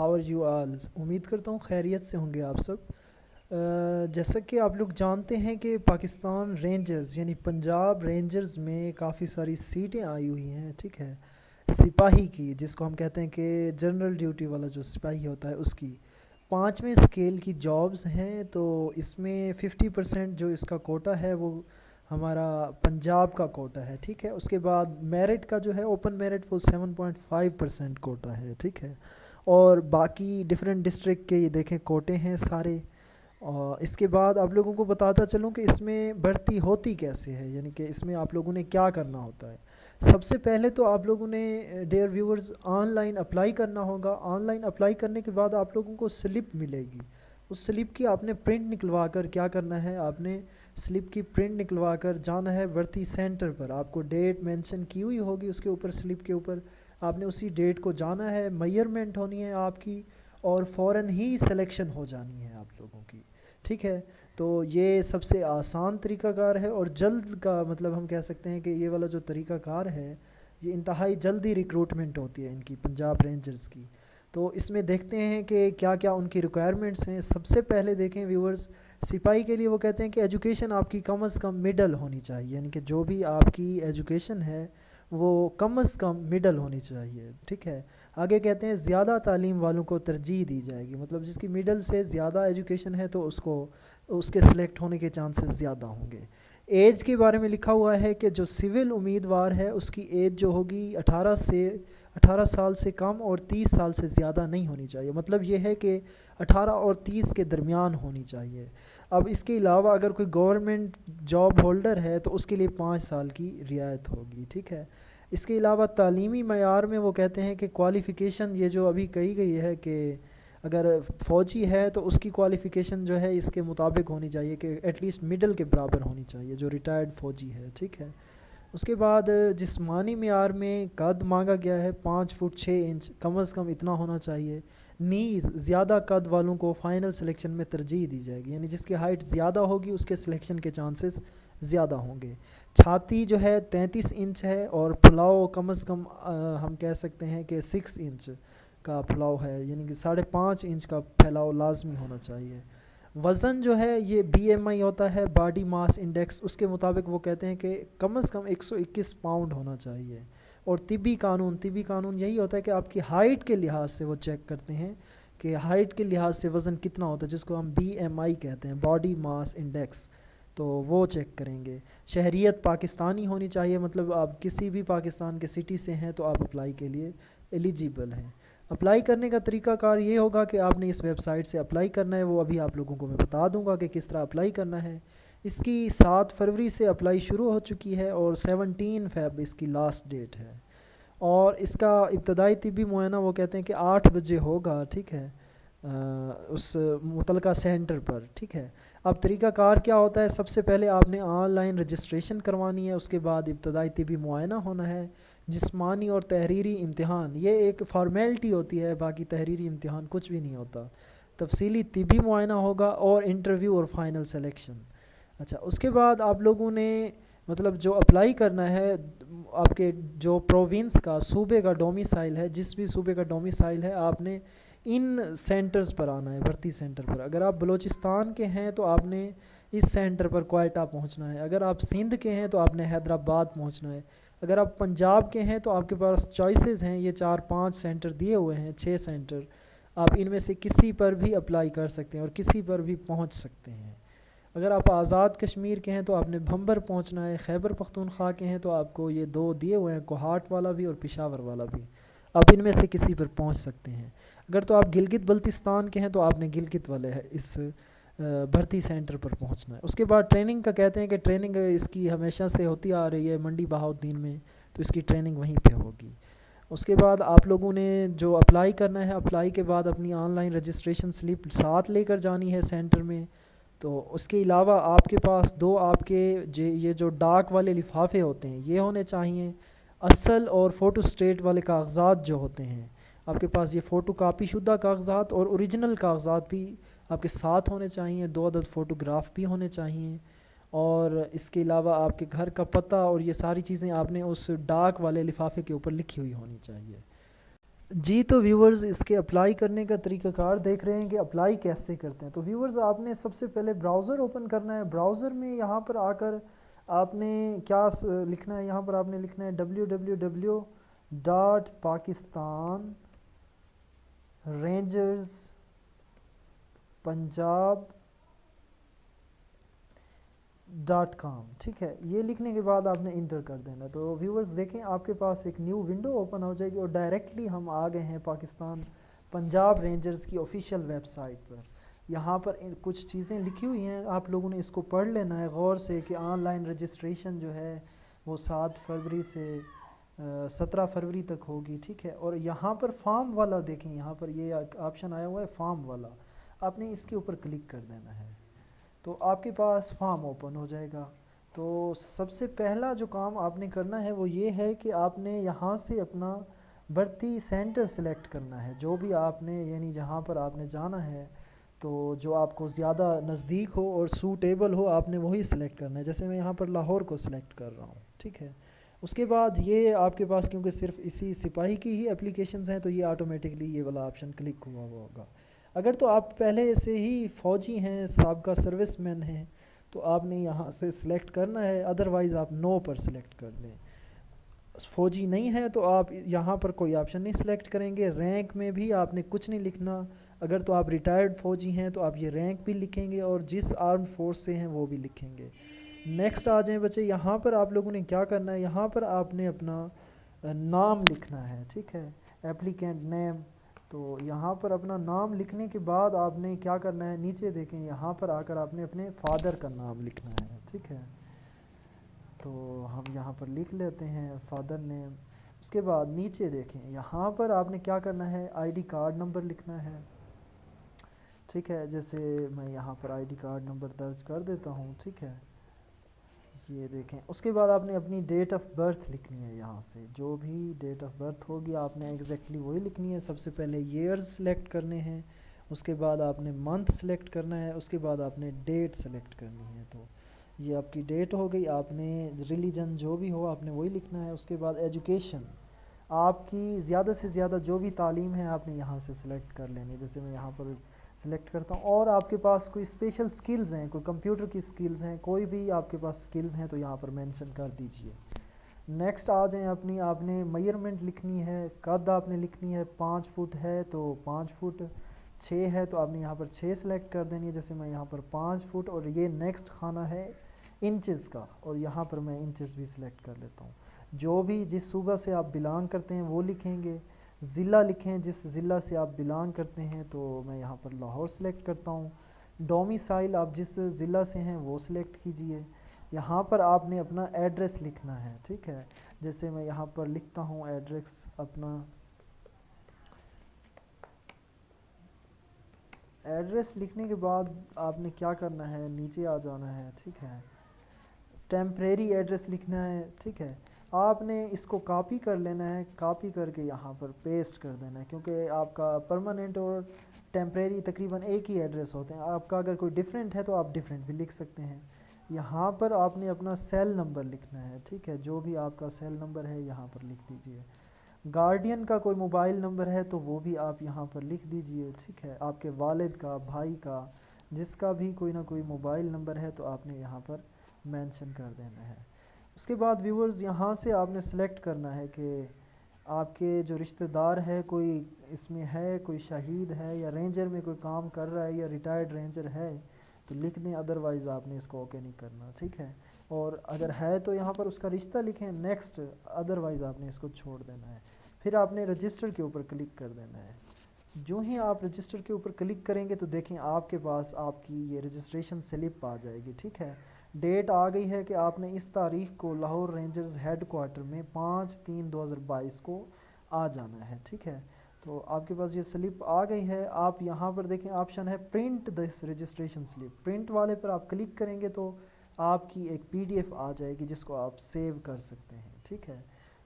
How are you all? امید کرتا ہوں خیریت سے ہوں گے آپ سب۔ جیسا کہ آپ لوگ جانتے ہیں کہ پاکستان رینجرز یعنی پنجاب رینجرز میں کافی ساری سیٹیں آئی ہوئی ہیں، ٹھیک ہے، سپاہی کی، جس کو ہم کہتے ہیں کہ جنرل ڈیوٹی والا جو سپاہی ہوتا ہے اس کی 5ویں اسکیل کی جابز ہیں۔ تو اس میں 50% جو اس کا کوٹا ہے وہ ہمارا پنجاب کا کوٹا ہے، ٹھیک ہے۔ اس کے بعد میرٹ کا جو ہے اوپن میرٹ وہ 7.5% کوٹا ہے، ٹھیک ہے۔ اور باقی ڈفرینٹ ڈسٹرکٹ کے یہ دیکھیں کوٹے ہیں سارے۔ اور اس کے بعد آپ لوگوں کو بتاتا چلوں کہ اس میں بھرتی ہوتی کیسے ہے، یعنی کہ اس میں آپ لوگوں نے کیا کرنا ہوتا ہے۔ سب سے پہلے تو آپ لوگوں نے dear viewers on line apply کرنا ہوگا۔ آن لائن اپلائی کرنے کے بعد آپ لوگوں کو سلپ ملے گی، اس سلپ کی آپ نے پرنٹ نکلوا کر کیا کرنا ہے، آپ نے سلپ کی پرنٹ نکلوا کر جانا ہے بھرتی سینٹر پر۔ آپ کو ڈیٹ مینشن کی ہوئی ہوگی اس کے اوپر، سلپ کے اوپر، آپ نے اسی ڈیٹ کو جانا ہے، میئرمنٹ ہونی ہے آپ کی، اور فوراً ہی سلیکشن ہو جانی ہے آپ لوگوں کی، ٹھیک ہے۔ تو یہ سب سے آسان طریقہ کار ہے اور جلد کا مطلب ہم کہہ سکتے ہیں کہ یہ والا جو طریقہ کار ہے یہ انتہائی جلدی ریکروٹمنٹ ہوتی ہے ان کی پنجاب رینجرز کی۔ تو اس میں دیکھتے ہیں کہ کیا کیا ان کی ریکوائرمنٹس ہیں۔ سب سے پہلے دیکھیں ویورز، سپاہی کے لیے وہ کہتے ہیں کہ ایجوکیشن آپ کی کم از کم مڈل ہونی چاہیے، یعنی کہ جو بھی آپ کی ایجوکیشن ہے وہ کم از کم مڈل ہونی چاہیے، ٹھیک ہے۔ آگے کہتے ہیں زیادہ تعلیم والوں کو ترجیح دی جائے گی، مطلب جس کی مڈل سے زیادہ ایجوکیشن ہے تو اس کے سلیکٹ ہونے کے چانسز زیادہ ہوں گے۔ ایج کے بارے میں لکھا ہوا ہے کہ جو سول امیدوار ہے اس کی ایج جو ہوگی 18 سال سے کم اور 30 سال سے زیادہ نہیں ہونی چاہیے، مطلب یہ ہے کہ 18 اور 30 کے درمیان ہونی چاہیے۔ اب اس کے علاوہ اگر کوئی گورنمنٹ جاب ہولڈر ہے تو اس کے لیے 5 سال کی رعایت ہوگی، ٹھیک ہے۔ اس کے علاوہ تعلیمی معیار میں وہ کہتے ہیں کہ کوالیفیکیشن یہ جو ابھی کہی گئی ہے کہ اگر فوجی ہے تو اس کی کوالیفیکیشن جو ہے اس کے مطابق ہونی چاہیے کہ ایٹ لیسٹ مڈل کے برابر ہونی چاہیے جو ریٹائرڈ فوجی ہے، ٹھیک ہے۔ اس کے بعد جسمانی معیار میں قد مانگا گیا ہے 5 فٹ 6 انچ، کم از کم اتنا ہونا چاہیے۔ نیز زیادہ قد والوں کو فائنل سلیکشن میں ترجیح دی جائے گی، یعنی جس کی ہائٹ زیادہ ہوگی اس کے سلیکشن کے چانسز زیادہ ہوں گے۔ چھاتی جو ہے 33 انچ ہے اور پھلاؤ کم از کم ہم کہہ سکتے ہیں کہ 6 انچ کا پھلاؤ ہے، یعنی کہ 5.5 انچ کا پھیلاؤ لازمی ہونا چاہیے۔ وزن جو ہے یہ بی ایم آئی ہوتا ہے، باڈی ماس انڈیکس، اس کے مطابق وہ کہتے ہیں کہ کم از کم 121 پاؤنڈ ہونا چاہیے۔ اور طبی قانون یہی ہوتا ہے کہ آپ کی ہائٹ کے لحاظ سے وہ چیک کرتے ہیں کہ ہائٹ کے لحاظ سے وزن کتنا ہوتا ہے، جس کو ہم بی ایم آئی کہتے ہیں، باڈی ماس انڈیکس، تو وہ چیک کریں گے۔ شہریت پاکستانی ہونی چاہیے، مطلب آپ کسی بھی پاکستان کے سٹی سے ہیں تو آپ اپلائی کے لیے ایلیجیبل ہیں۔ اپلائی کرنے کا طریقہ کار یہ ہوگا کہ آپ نے اس ویب سائٹ سے اپلائی کرنا ہے، وہ ابھی آپ لوگوں کو میں بتا دوں گا کہ کس طرح اپلائی کرنا ہے۔ اس کی 7 فروری سے اپلائی شروع ہو چکی ہے اور 17 فیب اس کی لاسٹ ڈیٹ ہے۔ اور اس کا ابتدائی طبی معائنہ وہ کہتے ہیں کہ 8 بجے ہوگا، ٹھیک ہے، اس متعلقہ سینٹر پر، ٹھیک ہے۔ اب طریقہ کار کیا ہوتا ہے، سب سے پہلے آپ نے آن لائن رجسٹریشن کروانی ہے، اس کے بعد ابتدائی طبی معائنہ ہونا ہے، جسمانی اور تحریری امتحان، یہ ایک فارمیلٹی ہوتی ہے، باقی تحریری امتحان کچھ بھی نہیں ہوتا۔ تفصیلی طبی معائنہ ہوگا اور انٹرویو اور فائنل سلیکشن۔ اچھا، اس کے بعد آپ لوگوں نے مطلب جو اپلائی کرنا ہے، آپ کے جو پروونس کا صوبے کا ڈومیسائل ہے، جس بھی صوبے کا ڈومیسائل ہے، آپ نے ان سینٹرز پر آنا ہے، بھرتی سینٹر پر۔ اگر آپ بلوچستان کے ہیں تو آپ نے اس سینٹر پر کوئٹہ پہنچنا ہے، اگر آپ سندھ کے ہیں تو آپ نے حیدرآباد پہنچنا ہے، اگر آپ پنجاب کے ہیں تو آپ کے پاس چوائسیز ہیں، یہ 4-5 سینٹر دیے ہوئے ہیں، 6 سینٹر، آپ ان میں سے کسی پر بھی اپلائی کر سکتے ہیں اور کسی پر بھی پہنچ سکتے ہیں۔ اگر آپ آزاد کشمیر کے ہیں تو آپ نے بھمبر پہنچنا ہے، خیبر پختونخوا کے ہیں تو آپ کو یہ 2 دیے ہوئے ہیں، کوہاٹ والا بھی اور پشاور والا بھی، آپ ان میں سے کسی پر پہنچ سکتے ہیں۔ اگر تو آپ گلگت بلتستان کے ہیں تو آپ نے گلگت والے اس بھرتی سینٹر پر پہنچنا ہے۔ اس کے بعد ٹریننگ کا کہتے ہیں کہ ٹریننگ اس کی ہمیشہ سے ہوتی آ رہی ہے منڈی بہاؤالدین میں، تو اس کی ٹریننگ وہیں پہ ہوگی۔ اس کے بعد آپ لوگوں نے جو اپلائی کرنا ہے، اپلائی کے بعد اپنی آن لائن رجسٹریشن سلپ ساتھ لے کر جانی ہے سینٹر میں۔ تو اس کے علاوہ آپ کے پاس 2 آپ کے یہ جو ڈاک والے لفافے ہوتے ہیں یہ ہونے چاہیے، اصل اور فوٹو اسٹیٹ والے کاغذات جو ہوتے ہیں آپ کے پاس، یہ فوٹو کاپی شدہ کاغذات اور اوریجنل کاغذات بھی آپ کے ساتھ ہونے چاہیے، 2 عدد فوٹوگراف بھی ہونے چاہیے۔ اور اس کے علاوہ آپ کے گھر کا پتہ اور یہ ساری چیزیں آپ نے اس ڈاک والے لفافے کے اوپر لکھی ہوئی ہونی چاہیے۔ جی تو ویورز اس کے اپلائی کرنے کا طریقہ کار دیکھ رہے ہیں کہ اپلائی کیسے کرتے ہیں. تو ویورز آپ نے سب سے پہلے براؤزر اوپن کرنا ہے. براؤزر میں یہاں پر آ کر آپ نے کیا لکھنا ہے, یہاں پر آپ نے لکھنا ہے www.pakistanrangerspunjab.com. ٹھیک ہے, یہ لکھنے کے بعد آپ نے انٹر کر دینا. تو ویورز دیکھیں آپ کے پاس ایک نیو ونڈو اوپن ہو جائے گی اور ڈائریکٹلی ہم آ گئے ہیں پاکستان پنجاب رینجرز کی آفیشیل ویب سائٹ پر. یہاں پر کچھ چیزیں لکھی ہوئی ہیں, آپ لوگوں نے اس کو پڑھ لینا ہے غور سے کہ آن لائن رجسٹریشن جو ہے وہ 7 فروری سے 17 فروری تک ہوگی. ٹھیک ہے, اور یہاں پر فارم والا دیکھیں, یہاں پر یہ آپشن آیا ہوا ہے فارم والا, آپ نے اس کے اوپر کلک کر دینا ہے تو آپ کے پاس فارم اوپن ہو جائے گا. تو سب سے پہلا جو کام آپ نے کرنا ہے وہ یہ ہے کہ آپ نے یہاں سے اپنا بھرتی سینٹر سلیکٹ کرنا ہے, جو بھی آپ نے یعنی جہاں پر آپ نے جانا ہے تو جو آپ کو زیادہ نزدیک ہو اور سوٹیبل ہو آپ نے وہی سلیکٹ کرنا ہے. جیسے میں یہاں پر لاہور کو سلیکٹ کر رہا ہوں. ٹھیک ہے, اس کے بعد یہ آپ کے پاس کیونکہ صرف اسی سپاہی کی ہی اپلیکیشنز ہیں تو یہ آٹومیٹکلی یہ والا آپشن کلک ہوا ہوگا. اگر تو آپ پہلے سے ہی فوجی ہیں, سابقہ سروس مین ہیں, تو آپ نے یہاں سے سلیکٹ کرنا ہے, ادروائز آپ نو پر سلیکٹ کر دیں. فوجی نہیں ہے تو آپ یہاں پر کوئی آپشن نہیں سلیکٹ کریں گے. رینک میں بھی آپ نے کچھ نہیں لکھنا. اگر تو آپ ریٹائرڈ فوجی ہیں تو آپ یہ رینک بھی لکھیں گے اور جس آرم فورس سے ہیں وہ بھی لکھیں گے. نیکسٹ آ جائیں بچے, یہاں پر آپ لوگوں نے کیا کرنا ہے, یہاں پر آپ نے اپنا نام لکھنا ہے. ٹھیک ہے, ایپلیکینٹ نیم. تو یہاں پر اپنا نام لکھنے کے بعد آپ نے کیا کرنا ہے, نیچے دیکھیں یہاں پر آ کر آپ نے اپنے فادر کا نام لکھنا ہے. ٹھیک ہے, تو ہم یہاں پر لکھ لیتے ہیں فادر نیم. اس کے بعد نیچے دیکھیں یہاں پر آپ نے کیا کرنا ہے, آئی ڈی کارڈ نمبر لکھنا ہے. ٹھیک ہے, جیسے میں یہاں پر آئی ڈی کارڈ نمبر درج کر دیتا ہوں. ٹھیک ہے, یہ دیکھیں. اس کے بعد آپ نے اپنی ڈیٹ آف برتھ لکھنی ہے. یہاں سے جو بھی ڈیٹ آف برتھ ہوگی آپ نے ایگزیکٹلی وہی لکھنی ہے. سب سے پہلے ایئرز سلیکٹ کرنے ہیں, اس کے بعد آپ نے منتھ سلیکٹ کرنا ہے, اس کے بعد آپ نے ڈیٹ سلیکٹ کرنی ہے. تو یہ آپ کی ڈیٹ ہو گئی. آپ نے ریلیجن جو بھی ہو آپ نے وہی لکھنا ہے. اس کے بعد ایجوکیشن, آپ کی زیادہ سے زیادہ جو بھی تعلیم ہے آپ نے یہاں سے سلیکٹ کر لینی. جیسے میں یہاں پر سلیکٹ کرتا ہوں. اور آپ کے پاس کوئی اسپیشل سکلز ہیں, کوئی کمپیوٹر کی سکلز ہیں, کوئی بھی آپ کے پاس سکلز ہیں تو یہاں پر مینشن کر دیجئے. نیکسٹ آ جائیں اپنی, آپ نے میئرمنٹ لکھنی ہے. قد آپ نے لکھنی ہے 5 فٹ ہے تو 5 فٹ, 6 ہے تو آپ نے یہاں پر 6 سلیکٹ کر دینی ہے. جیسے میں یہاں پر 5 فٹ, اور یہ نیکسٹ خانہ ہے انچز کا, اور یہاں پر میں انچز بھی سلیکٹ کر لیتا ہوں. جو بھی جس صوبہ سے آپ بلانگ کرتے ہیں وہ لکھیں گے. ضلع لکھیں جس ضلع سے آپ بلانگ کرتے ہیں, تو میں یہاں پر لاہور سلیکٹ کرتا ہوں. ڈومیسائل آپ جس ضلع سے ہیں وہ سلیکٹ کیجئے. یہاں پر آپ نے اپنا ایڈریس لکھنا ہے. ٹھیک ہے, جیسے میں یہاں پر لکھتا ہوں ایڈریس اپنا. ایڈریس لکھنے کے بعد آپ نے کیا کرنا ہے, نیچے آ جانا ہے. ٹھیک ہے, ٹیمپریری ایڈریس لکھنا ہے. ٹھیک ہے, آپ نے اس کو کاپی کر لینا ہے, کاپی کر کے یہاں پر پیسٹ کر دینا ہے, کیونکہ آپ کا پرماننٹ اور ٹیمپریری تقریباً ایک ہی ایڈریس ہوتے ہیں. آپ کا اگر کوئی ڈیفرنٹ ہے تو آپ ڈیفرنٹ بھی لکھ سکتے ہیں. یہاں پر آپ نے اپنا سیل نمبر لکھنا ہے. ٹھیک ہے, جو بھی آپ کا سیل نمبر ہے یہاں پر لکھ دیجئے. گارڈین کا کوئی موبائل نمبر ہے تو وہ بھی آپ یہاں پر لکھ دیجئے. ٹھیک ہے, آپ کے والد کا, بھائی کا, جس کا بھی کوئی نہ کوئی موبائل نمبر ہے تو آپ نے یہاں پر مینشن کر دینا ہے. اس کے بعد ویورز یہاں سے آپ نے سلیکٹ کرنا ہے کہ آپ کے جو رشتہ دار ہے کوئی اس میں ہے, کوئی شہید ہے یا رینجر میں کوئی کام کر رہا ہے یا ریٹائرڈ رینجر ہے تو لکھ دیں, ادروائز آپ نے اس کو اوکے نہیں کرنا. ٹھیک ہے, اور اگر ہے تو یہاں پر اس کا رشتہ لکھیں نیکسٹ, ادروائز آپ نے اس کو چھوڑ دینا ہے. پھر آپ نے رجسٹر کے اوپر کلک کر دینا ہے. جو ہی آپ رجسٹر کے اوپر کلک کریں گے تو دیکھیں آپ کے پاس آپ کی یہ رجسٹریشن سلپ آ جائے گی. ٹھیک ہے, ڈیٹ آ گئی ہے کہ آپ نے اس تاریخ کو لاہور رینجرز ہیڈ کوارٹر میں 5/3/2022 کو آ جانا ہے. ٹھیک ہے, تو آپ کے پاس یہ سلپ آ گئی ہے. آپ یہاں پر دیکھیں آپشن ہے پرنٹ دس رجسٹریشن سلپ, پرنٹ والے پر آپ کلک کریں گے تو آپ کی ایک PDF آ جائے گی جس کو آپ سیو کر سکتے ہیں. ٹھیک ہے,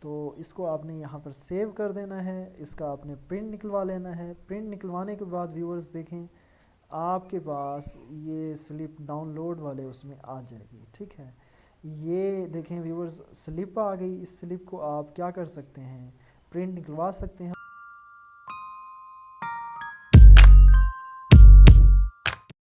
تو اس کو آپ نے یہاں پر سیو کر دینا ہے. اس کا آپ نے پرنٹ نکلوا لینا ہے. پرنٹ نکلوانے کے بعد ویورز دیکھیں آپ کے پاس یہ سلپ ڈاؤن لوڈ والے اس میں آ جائے گی. ٹھیک ہے, یہ دیکھیں ویورز سلپ آ گئی. اس سلپ کو آپ کیا کر سکتے ہیں, پرنٹ نکلوا سکتے ہیں.